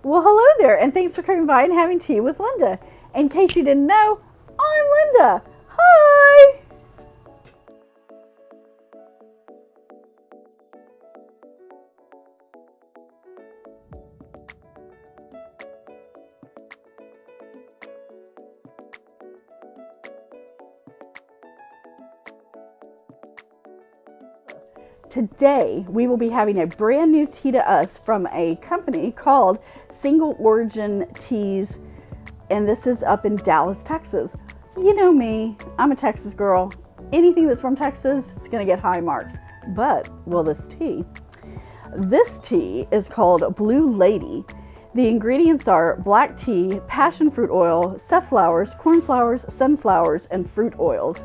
Well, hello there, and thanks for coming by and having tea with Linda. In case you didn't know, I'm Linda. Hi! Today, we will be having a brand new tea to us from a company called Single Origin Teas, and this is up in Dallas, Texas. You know me, I'm a Texas girl. Anything that's from Texas is gonna get high marks. But will this tea? This tea is called Blue Lady. The ingredients are black tea, passion fruit oil, safflowers, cornflowers, sunflowers, and fruit oils.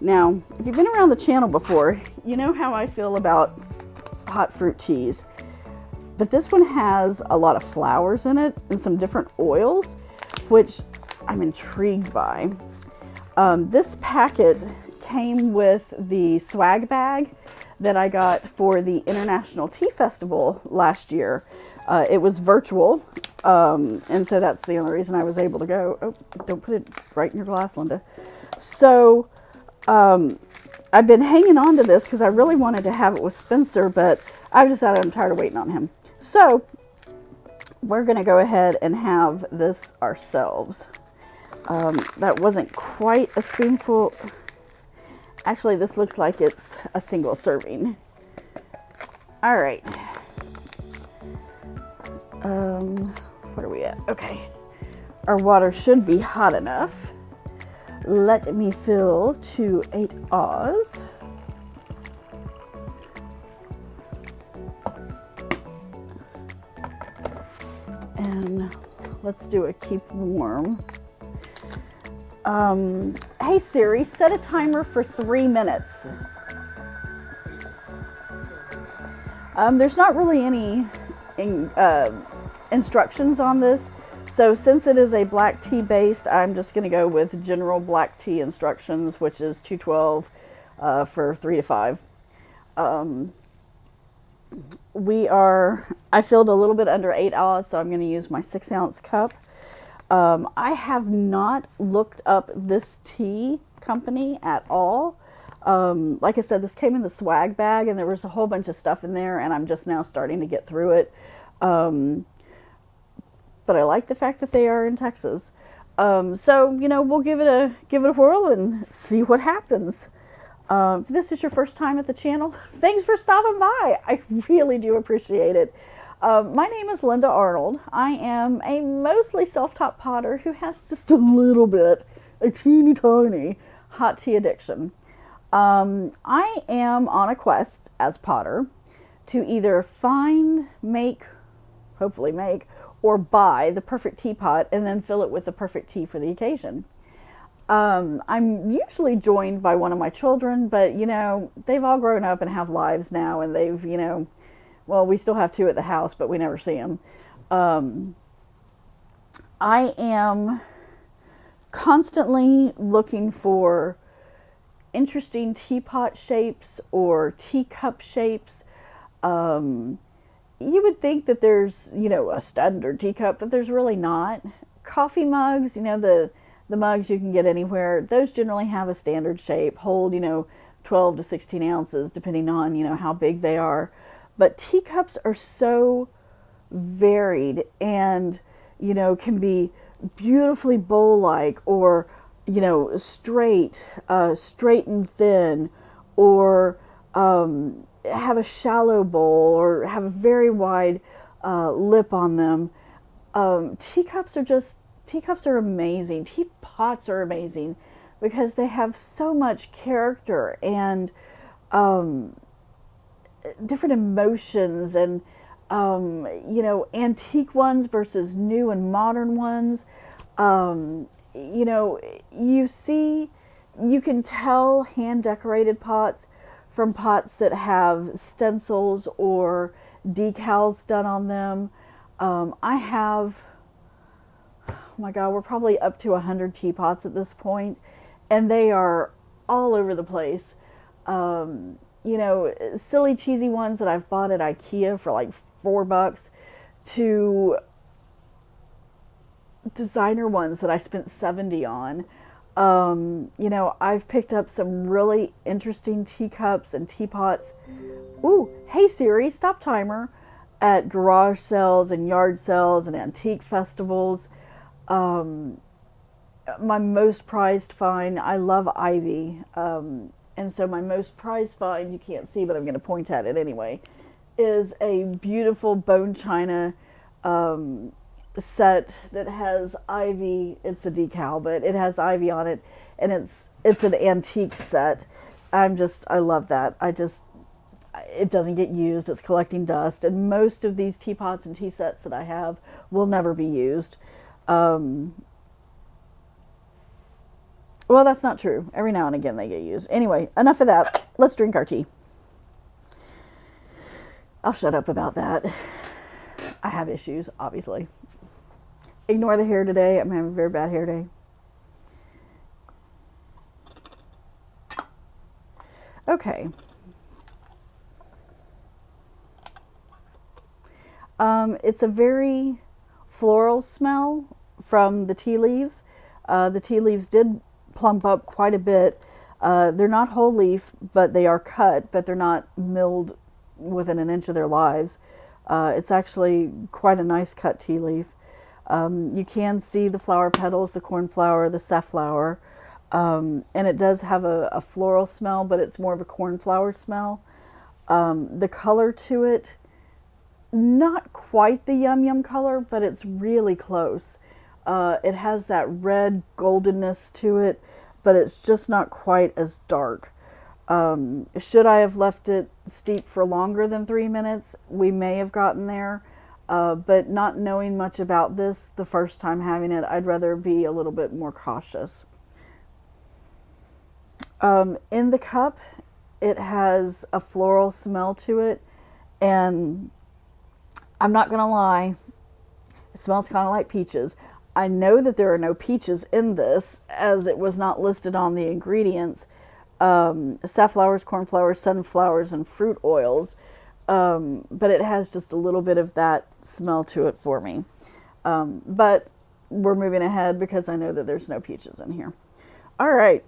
Now, if you've been around the channel before, you know how I feel about hot fruit teas. But this one has a lot of flowers in it and some different oils, which I'm intrigued by. This packet came with the swag bag that I got for the International Tea Festival last year. It was virtual, and so that's the only reason I was able to go. Oh, don't put it right in your glass, Linda. So, I've been hanging on to this because I really wanted to have it with Spencer, but I've decided I'm tired of waiting on him. So we're going to go ahead and have this ourselves. That wasn't quite a spoonful. Actually, this looks like it's a single serving. All right. What are we at? Okay. Our water should be hot enough. Let me fill to 8 Oz. And let's do a keep warm. Hey Siri, set a timer for 3 minutes. There's not really any instructions on this. So since it is a black tea based, I'm just going to go with general black tea instructions, which is 212 for 3 to 5. I filled a little bit under 8 oz, so I'm going to use my 6-ounce cup. I have not looked up this tea company at all. Like I said, this came in the swag bag and there was a whole bunch of stuff in there, and I'm just now starting to get through it. But I like the fact that they are in Texas. So, you know, we'll give it a whirl and see what happens. If this is your first time at the channel, thanks for stopping by. I really do appreciate it. My name is Linda Arnold. I am a mostly self-taught potter who has just a little bit, a teeny tiny hot tea addiction. I am on a quest as potter to either find, hopefully make, or buy the perfect teapot and then fill it with the perfect tea for the occasion. I'm usually joined by one of my children, but you know, they've all grown up and have lives now, and they've, you know, well, we still have 2 at the house, but we never see them. I am constantly looking for interesting teapot shapes or teacup shapes. You would think that there's, you know, a standard teacup, but there's really not. Coffee mugs, you know, the mugs you can get anywhere, those generally have a standard shape, hold, you know, 12 to 16 ounces, depending on, you know, how big they are. But teacups are so varied and, you know, can be beautifully bowl-like, or, you know, straight and thin, or have a shallow bowl, or have a very wide lip on them. Teacups are amazing. Teapots are amazing because they have so much character and different emotions, and you know, antique ones versus new and modern ones. You know, you can tell hand decorated pots from pots that have stencils or decals done on them. I have, oh my God, we're probably up to 100 teapots at this point, and they are all over the place. You know, silly cheesy ones that I've bought at IKEA for like $4 to designer ones that I spent $70 on. You know, I've picked up some really interesting teacups and teapots. Ooh, hey Siri, stop timer. At garage sales and yard sales and antique festivals. My most prized find, I love ivy. And so my most prized find, you can't see, but I'm going to point at it anyway, is a beautiful bone china set that has ivy. It's a decal, but it has ivy on it, and it's an antique set. I love that. It doesn't get used. It's collecting dust, and most of these teapots and tea sets that I have will never be used. Well, that's not true. Every now and again they get used. Anyway, enough of that. Let's drink our tea. I'll shut up about that. I have issues, obviously. Ignore the hair today. I'm having a very bad hair day. Okay. It's a very floral smell from the tea leaves. The tea leaves did plump up quite a bit. They're not whole leaf, but they are cut, but they're not milled within an inch of their lives. It's actually quite a nice cut tea leaf. You can see the flower petals, the cornflower, the safflower, and it does have a floral smell, but it's more of a cornflower smell. The color to it, not quite the yum yum color, but it's really close. It has that red goldenness to it, but it's just not quite as dark. Should I have left it steep for longer than 3 minutes, we may have gotten there. But not knowing much about this the first time having it, I'd rather be a little bit more cautious. In the cup, it has a floral smell to it, and I'm not going to lie, it smells kind of like peaches. I know that there are no peaches in this, as it was not listed on the ingredients. Safflowers, cornflowers, sunflowers, and fruit oils. But it has just a little bit of that smell to it for me. But we're moving ahead because I know that there's no peaches in here. All right.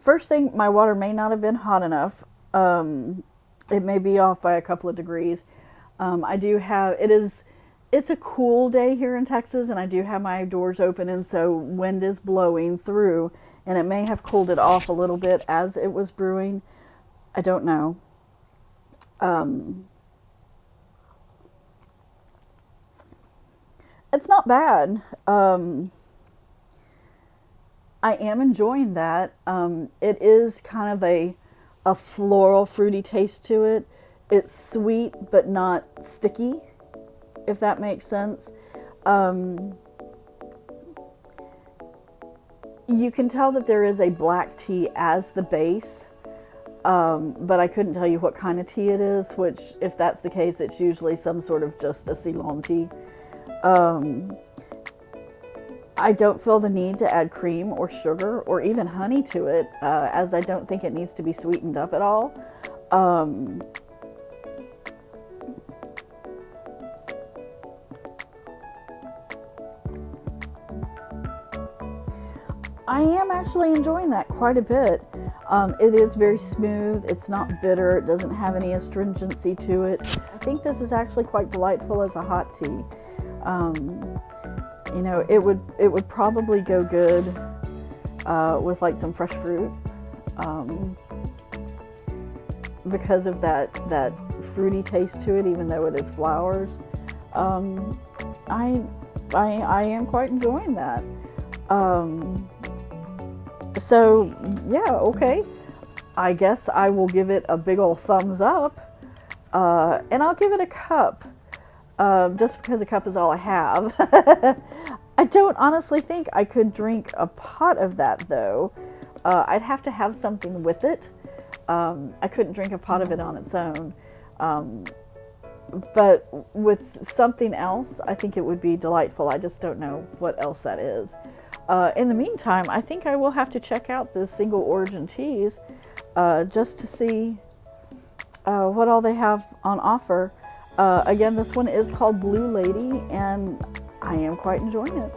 First thing, my water may not have been hot enough. It may be off by a couple of degrees. It's a cool day here in Texas, and I do have my doors open, and so wind is blowing through, and it may have cooled it off a little bit as it was brewing. I don't know. It's not bad. I am enjoying that. It is kind of a floral, fruity taste to it. It's sweet, but not sticky, if that makes sense. You can tell that there is a black tea as the base, but I couldn't tell you what kind of tea it is, which, if that's the case, it's usually some sort of just a Ceylon tea. I don't feel the need to add cream or sugar or even honey to it, as I don't think it needs to be sweetened up at all. I am actually enjoying that quite a bit. It is very smooth. It's not bitter. It doesn't have any astringency to it. I think this is actually quite delightful as a hot tea. You know, it would probably go good with like some fresh fruit, because of that fruity taste to it, even though it is flowers. I am quite enjoying that. So yeah, okay. I guess I will give it a big old thumbs up, and I'll give it a cup. Just because a cup is all I have. I don't honestly think I could drink a pot of that, though. I'd have to have something with it. I couldn't drink a pot of it on its own. but with something else, I think it would be delightful. I just don't know what else that is. In the meantime, I think I will have to check out the single origin teas just to see what all they have on offer. Again, this one is called Blue Lady, and I am quite enjoying it.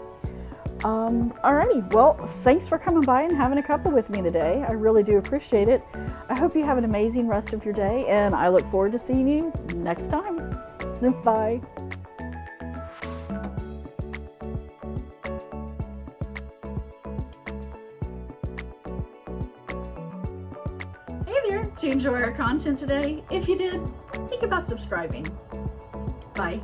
Alrighty, well, thanks for coming by and having a cuppa with me today. I really do appreciate it. I hope you have an amazing rest of your day, and I look forward to seeing you next time. Bye. Hey there, did you enjoy our content today? If you did, think about subscribing. Bye.